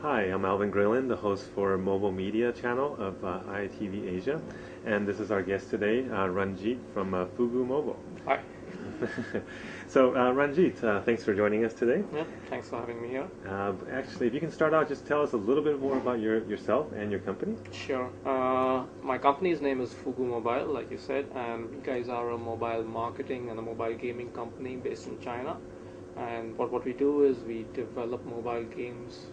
Hi, I'm Alvin Grillin, the host for mobile media channel of iTV-Asia, and this is our guest today, Ranjit from Fugu Mobile. Hi. So Ranjit, thanks for joining us today. Yeah, thanks for having me here. Actually, if you can start out, just tell us a little bit more about yourself and your company. Sure. My company's name is Fugu Mobile, like you said, and we guys are a mobile marketing and a mobile gaming company based in China. And what we do is we develop mobile games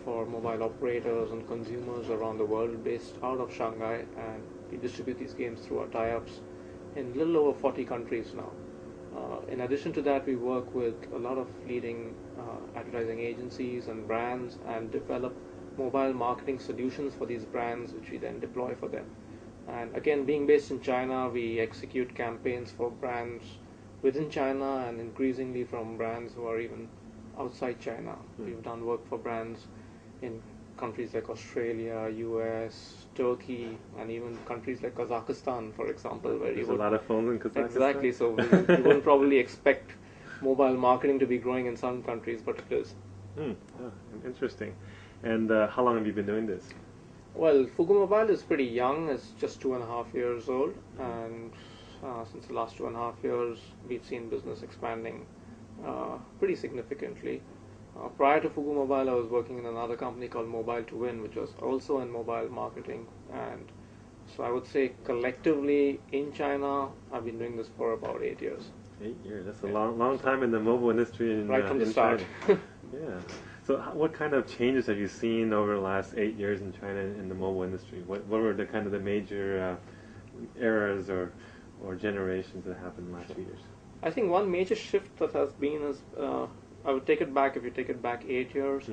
for mobile operators and consumers around the world based out of Shanghai, and we distribute these games through our tie-ups in a little over 40 countries now. In addition to that, we work with a lot of leading advertising agencies and brands and develop mobile marketing solutions for these brands, which we then deploy for them. And again, being based in China, we execute campaigns for brands within China and increasingly from brands who are even outside China. We've done work for brands in countries like Australia, US, Turkey, and even countries like Kazakhstan, for example, where There's a lot of phones in Kazakhstan. Exactly. So you wouldn't probably expect mobile marketing to be growing in some countries, but it is. Oh, interesting. And how long have you been doing this? Well, Fugu Mobile is pretty young. It's just 2.5 years old, and since the last 2.5 years, we've seen business expanding pretty significantly. Prior to Fugu Mobile, I was working in another company called Mobile to Win, which was also in mobile marketing. And so I would say collectively in China, I've been doing this for about 8 years. 8 years. That's a long time in the mobile industry in, right from the in start. China. Yeah. So what kind of changes have you seen over the last 8 years in China in the mobile industry? What were the kind of the major eras or generations that happened in the last few years? I think one major shift that has been is, I would take it back, if you take it back 8 years,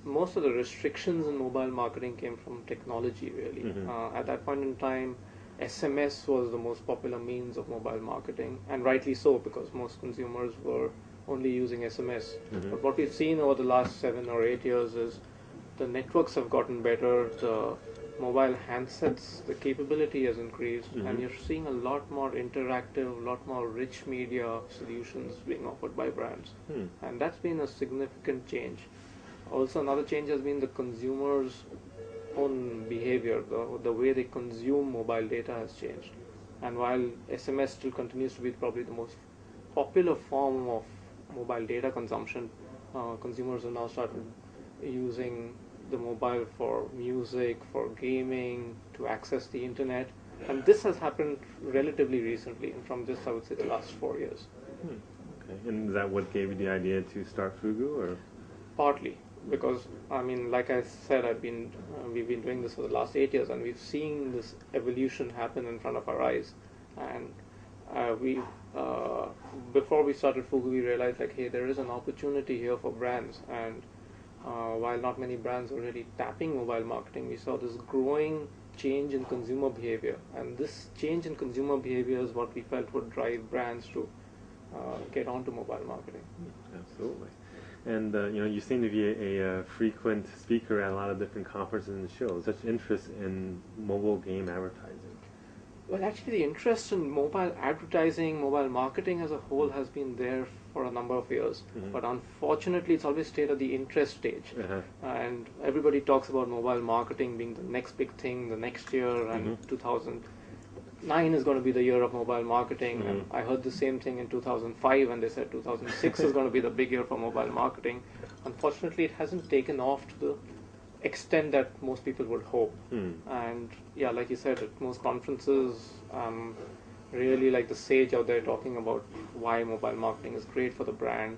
most of the restrictions in mobile marketing came from technology, really. At that point in time, SMS was the most popular means of mobile marketing, and rightly so, because most consumers were only using SMS. But what we've seen over the last 7 or 8 years is the networks have gotten better, the mobile handsets, the capability has increased, and you're seeing a lot more interactive, a lot more rich media solutions being offered by brands. And that's been a significant change. Also, another change has been the consumer's own behavior, the way they consume mobile data has changed. And while SMS still continues to be probably the most popular form of mobile data consumption, consumers have now started using the mobile for music, for gaming, to access the internet. And this has happened relatively recently, and from just, I would say, the last 4 years. Okay. And is that what gave you the idea to start Fugu, or? Partly, because, I mean, like I said, we've been doing this for the last 8 years, and we've seen this evolution happen in front of our eyes. And before we started Fugu, we realized, like, hey, there is an opportunity here for brands. And while not many brands were really tapping mobile marketing, we saw this growing change in consumer behavior. And this change in consumer behavior is what we felt would drive brands to get onto mobile marketing. Absolutely. And you seem to be a frequent speaker at a lot of different conferences and shows. Such interest in mobile game advertising. Well, actually, the interest in mobile advertising, mobile marketing as a whole has been there for a number of years. But unfortunately, it's always stayed at the interest stage. And everybody talks about mobile marketing being the next big thing the next year, and 2009 is going to be the year of mobile marketing. And I heard the same thing in 2005, and they said 2006 is going to be the big year for mobile marketing. Unfortunately, it hasn't taken off to the extent that most people would hope. And yeah, like you said, at most conferences, really like the sage out there talking about why mobile marketing is great for the brand.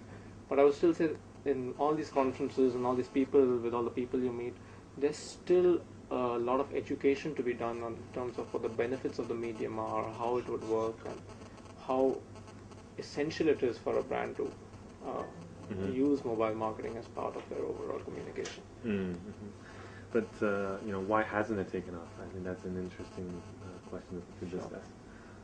But I would still say in all these conferences and all these people, with all the people you meet, there's still a lot of education to be done in terms of what the benefits of the medium are, how it would work, and how essential it is for a brand to use mobile marketing as part of their overall communication. But why hasn't it taken off? I think that's an interesting question to discuss.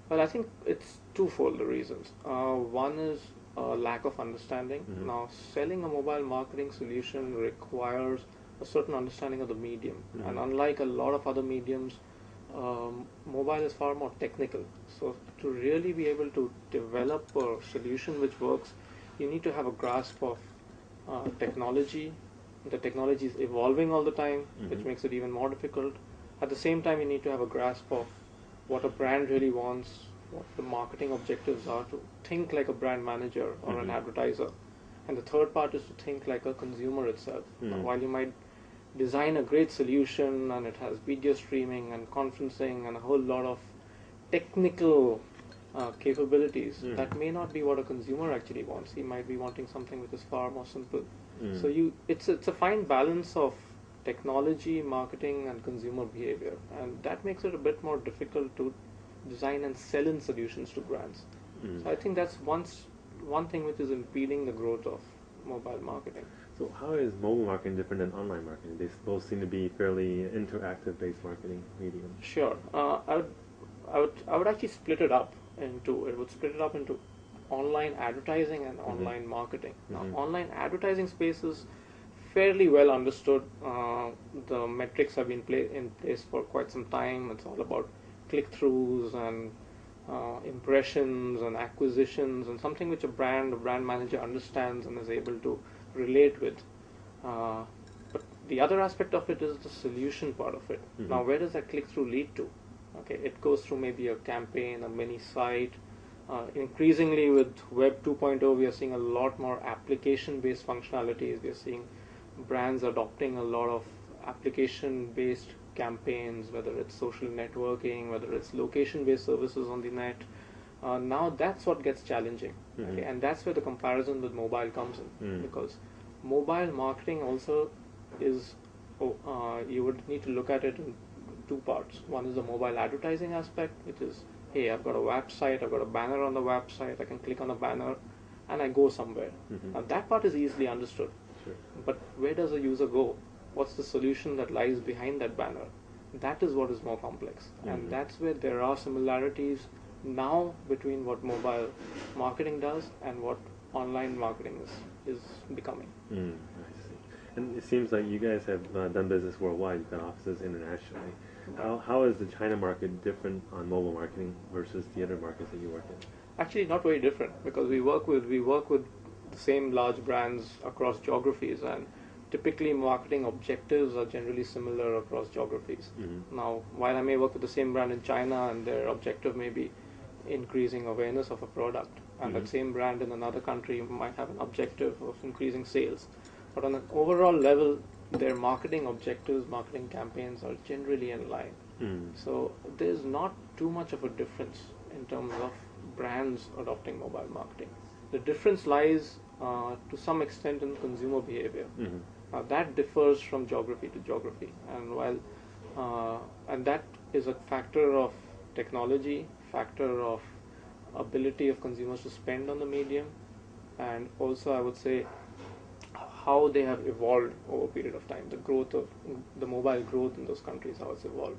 Well, I think it's twofold, the reasons. One is lack of understanding. Now, selling a mobile marketing solution requires a certain understanding of the medium. And unlike a lot of other mediums, mobile is far more technical. So to really be able to develop a solution which works, you need to have a grasp of technology, the technology is evolving all the time, which makes it even more difficult. At the same time, you need to have a grasp of what a brand really wants, what the marketing objectives are, to think like a brand manager or an advertiser. And the third part is to think like a consumer itself. While you might design a great solution and it has video streaming and conferencing and a whole lot of technical capabilities, that may not be what a consumer actually wants. He might be wanting something which is far more simple. So it's a fine balance of technology, marketing, and consumer behavior, and that makes it a bit more difficult to design and sell in solutions to brands. So I think that's one thing which is impeding the growth of mobile marketing. So how is mobile marketing different than online marketing? They both seem to be fairly interactive-based marketing mediums. Sure. I would actually split it up into online advertising and online marketing. Now, online advertising space is fairly well understood. The metrics have been in place for quite some time. It's all about click-throughs and impressions and acquisitions, and something which a brand manager understands and is able to relate with. But the other aspect of it is the solution part of it. Now, where does that click-through lead to? Okay, it goes through maybe a campaign, a mini site. Increasingly with Web 2.0, we are seeing a lot more application-based functionalities. We are seeing brands adopting a lot of application-based campaigns, whether it's social networking, whether it's location-based services on the net. Now that's what gets challenging, okay? And that's where the comparison with mobile comes in, because mobile marketing also is, you would need to look at it in two parts. One is the mobile advertising aspect, which is, hey, I've got a website, I've got a banner on the website, I can click on a banner and I go somewhere. Now that part is easily understood. Sure. But where does a user go? What's the solution that lies behind that banner? That is what is more complex. And that's where there are similarities now between what mobile marketing does and what online marketing is becoming. I see. And it seems like you guys have done business worldwide. You've got offices internationally. How is the China market different on mobile marketing versus the other markets that you work in? Actually, not very different, because we work with the same large brands across geographies, and typically marketing objectives are generally similar across geographies. Now, while I may work with the same brand in China and their objective may be increasing awareness of a product, and that same brand in another country might have an objective of increasing sales, but on an overall level, their marketing objectives, marketing campaigns are generally in line. So there's not too much of a difference in terms of brands adopting mobile marketing. The difference lies to some extent in consumer behavior. That differs from geography to geography, and and that is a factor of technology, factor of ability of consumers to spend on the medium, and also I would say how they have evolved over a period of time. The growth of the mobile growth in those countries, how it's evolved.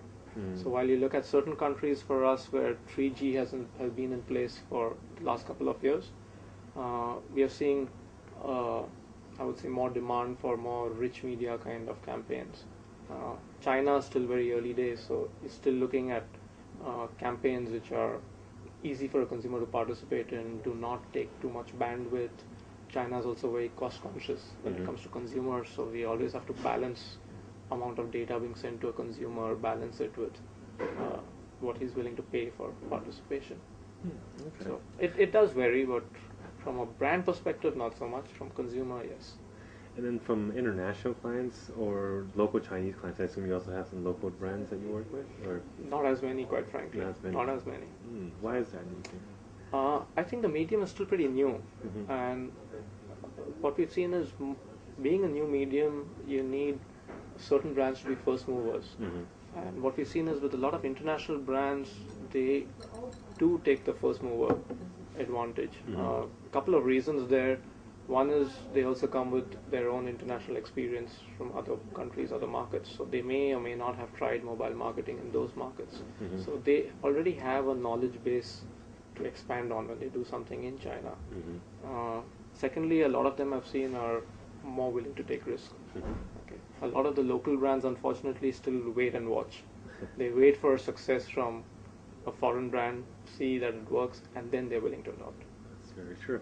So while you look at certain countries for us where 3G has been in place for the last couple of years, we are seeing, I would say, more demand for more rich media kind of campaigns. China is still very early days, so it's still looking at campaigns which are easy for a consumer to participate in, do not take too much bandwidth. China is also very cost conscious when it comes to consumers, so we always have to balance amount of data being sent to a consumer, balance it with what he's willing to pay for participation. Okay. So it does vary, but from a brand perspective, not so much. From consumer, yes. And then from international clients or local Chinese clients, I assume you also have some local brands that you work with? Or Not as many, quite frankly. not as many? Why is that, do you think? I think the medium is still pretty new, and what we've seen is, being a new medium, you need certain brands to be first movers. And what we've seen is, with a lot of international brands, they do take the first mover advantage. A couple of reasons there. One is they also come with their own international experience from other countries, other markets, so they may or may not have tried mobile marketing in those markets. So they already have a knowledge base to expand on when they do something in China. Secondly, a lot of them I've seen are more willing to take risks. Okay. A lot of the local brands, unfortunately, still wait and watch. They wait for success from a foreign brand, see that it works, and then they're willing to adopt. That's very true.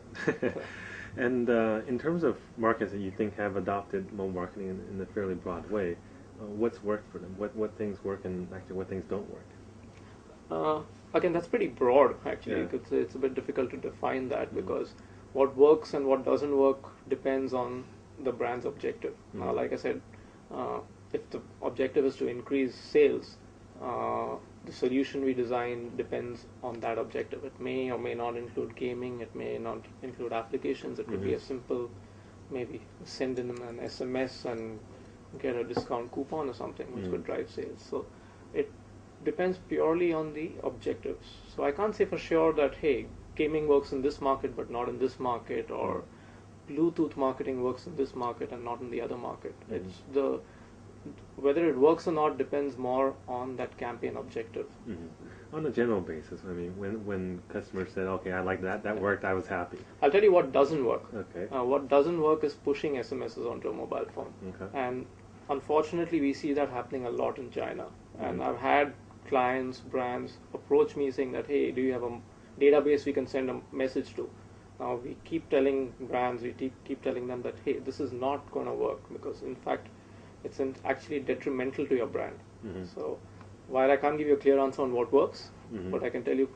And in terms of markets that you think have adopted mobile marketing in a fairly broad way, what's worked for them? What things work and actually what things don't work? Again, that's pretty broad, actually. Yeah. It's a bit difficult to define that because what works and what doesn't work depends on the brand's objective. Now, like I said, if the objective is to increase sales, the solution we design depends on that objective. It may or may not include gaming, it may not include applications, it could be a simple, maybe send in an SMS and get a discount coupon or something, which could drive sales. So it depends purely on the objectives. So I can't say for sure that, hey, gaming works in this market but not in this market, or Bluetooth marketing works in this market and not in the other market. It's the whether it works or not depends more on that campaign objective. On a general basis, I mean, when customers said, okay, I like that worked, I was happy. I'll tell you what doesn't work. Okay. What doesn't work is pushing SMSs onto a mobile phone. Okay. And unfortunately, we see that happening a lot in China. And I've had clients, brands approach me saying that, hey, do you have a database we can send a message to? Now, we keep telling brands, we keep telling them that, hey, this is not going to work because, in fact, it's actually detrimental to your brand. So while I can't give you a clear answer on what works, but I can tell you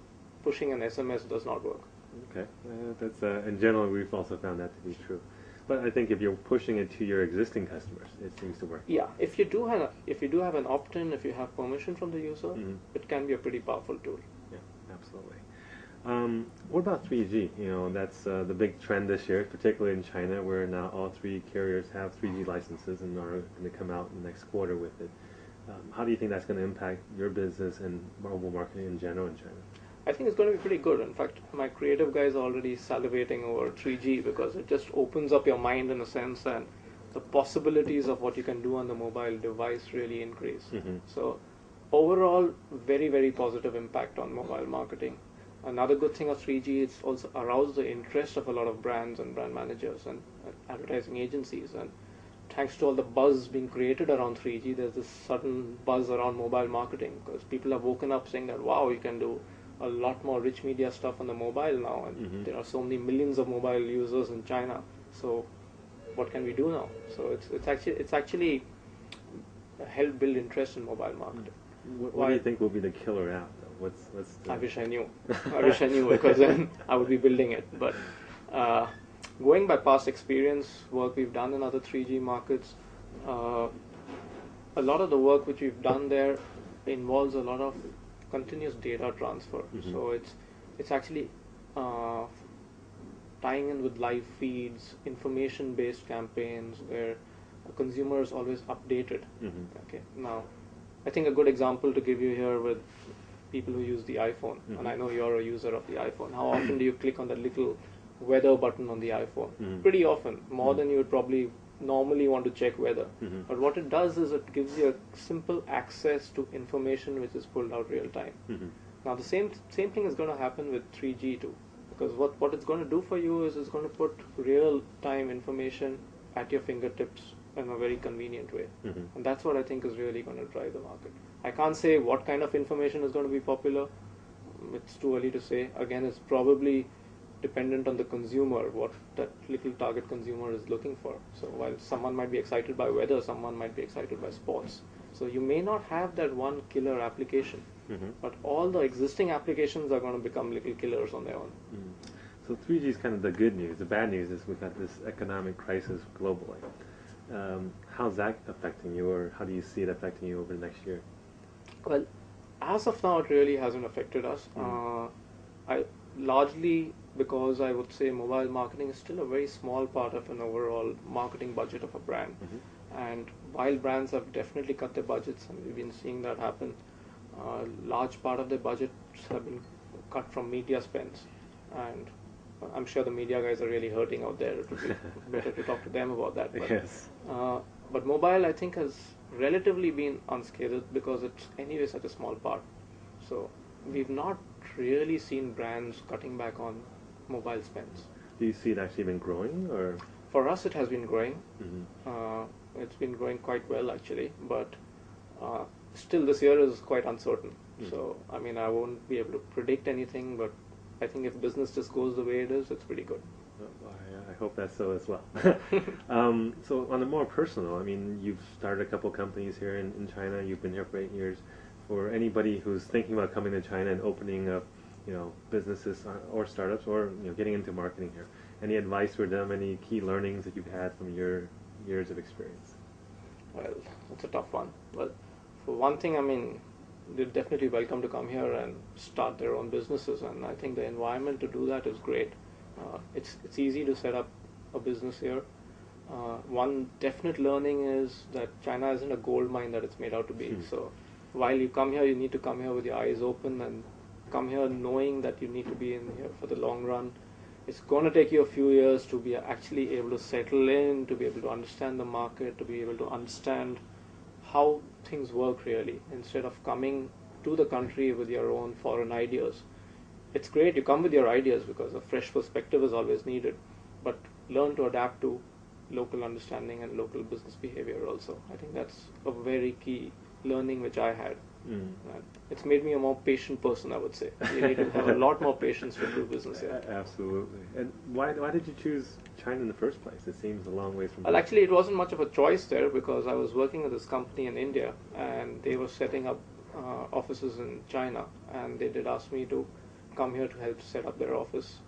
pushing an SMS does not work. Okay, that's in general we've also found that to be true. But I think if you're pushing it to your existing customers, it seems to work. Yeah, if you do have an opt-in, if you have permission from the user, it can be a pretty powerful tool. Yeah, absolutely. What about 3G? You know, that's the big trend this year, particularly in China, where now all three carriers have 3G licenses and are going to come out in the next quarter with it. How do you think that's going to impact your business and mobile marketing in general in China? I think it's going to be pretty good. In fact, my creative guys are already salivating over 3G because it just opens up your mind in a sense, and the possibilities of what you can do on the mobile device really increase. So overall, very, very positive impact on mobile marketing. Another good thing of 3G is also aroused the interest of a lot of brands and brand managers and advertising agencies. And thanks to all the buzz being created around 3G, there's this sudden buzz around mobile marketing because people have woken up saying that, wow, you can do a lot more rich media stuff on the mobile now, and there are so many millions of mobile users in China. So what can we do now? So it's actually helped build interest in mobile marketing. What do you think will be the killer app? I wish I knew. I wish I knew because then I would be building it. But going by past experience, work we've done in other 3G markets, a lot of the work which we've done there involves a lot of continuous data transfer. So it's actually tying in with live feeds, information-based campaigns where a consumer is always updated. Okay. Now, I think a good example to give you here with people who use the iPhone, and I know you're a user of the iPhone. How often do you click on that little weather button on the iPhone? Pretty often, more than you would probably normally want to check weather. But what it does is it gives you a simple access to information which is pulled out real time. Now the same thing is going to happen with 3G too, because what it's going to do for you is it's going to put real time information at your fingertips in a very convenient way. And that's what I think is really going to drive the market. I can't say what kind of information is going to be popular. It's too early to say. Again, it's probably dependent on the consumer, what that little target consumer is looking for. So while someone might be excited by weather, someone might be excited by sports. So you may not have that one killer application, but all the existing applications are going to become little killers on their own. So 3G is kind of the good news. The bad news is we've got this economic crisis globally. How's that affecting you, or how do you see it affecting you over the next year? Well, as of now, it really hasn't affected us. Largely because I would say mobile marketing is still a very small part of an overall marketing budget of a brand. And while brands have definitely cut their budgets, and we've been seeing that happen, a large part of their budgets have been cut from media spends. And I'm sure the media guys are really hurting out there. It would be better to talk to them about that. But, yes. But mobile, I think, has relatively been unscathed because it's anyway such a small part. So we've not really seen brands cutting back on mobile spends. Do you see it actually been growing, or? For us, it has been growing. It's been growing quite well, actually. But still, this year is quite uncertain. So, I mean, I won't be able to predict anything, but I think if business just goes the way it is, it's pretty good. I hope that's so as well. So on a more personal, I mean, you've started a couple companies here in China. You've been here for 8 years. For anybody who's thinking about coming to China and opening up, businesses or startups, or getting into marketing here, any advice for them? Any key learnings that you've had from your years of experience? Well, that's a tough one. But for one thing, I mean, they're definitely welcome to come here and start their own businesses, and I think the environment to do that is great. It's easy to set up a business here. One definite learning is that China isn't a gold mine that it's made out to be. So while you come here, you need to come here with your eyes open and come here knowing that you need to be in here for the long run. It's going to take you a few years to be actually able to settle in, to be able to understand the market, to be able to understand how things work really, instead of coming to the country with your own foreign ideas. It's great you come with your ideas because a fresh perspective is always needed, but learn to adapt to local understanding and local business behavior also. I think that's a very key learning which I had. It's made me a more patient person, I would say. You need to have a lot more patience to do business here. Absolutely. And why did you choose China in the first place? It seems a long way from Well, actually, it wasn't much of a choice there because I was working with this company in India and they were setting up offices in China, and they did ask me to come here to help set up their office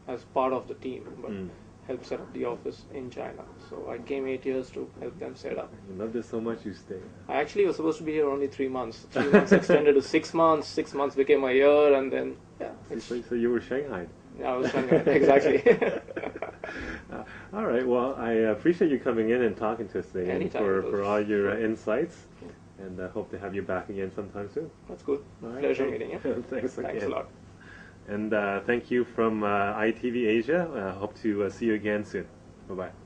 as part of the team, but help set up the office in China. So I came 8 years to help them set up. You loved it so much you stayed. I actually was supposed to be here only 3 months. 3 months extended to 6 months. 6 months became a year, and then So you were Shanghai. Yeah, I was Shanghai, exactly. All right. Well, I appreciate you coming in and talking to us today, and for all your insights. And hope to have you back again sometime soon. That's good. Right, Pleasure meeting you. Thanks again. Thanks a lot. And thank you from iTV-Asia. Hope to see you again soon. Bye-bye.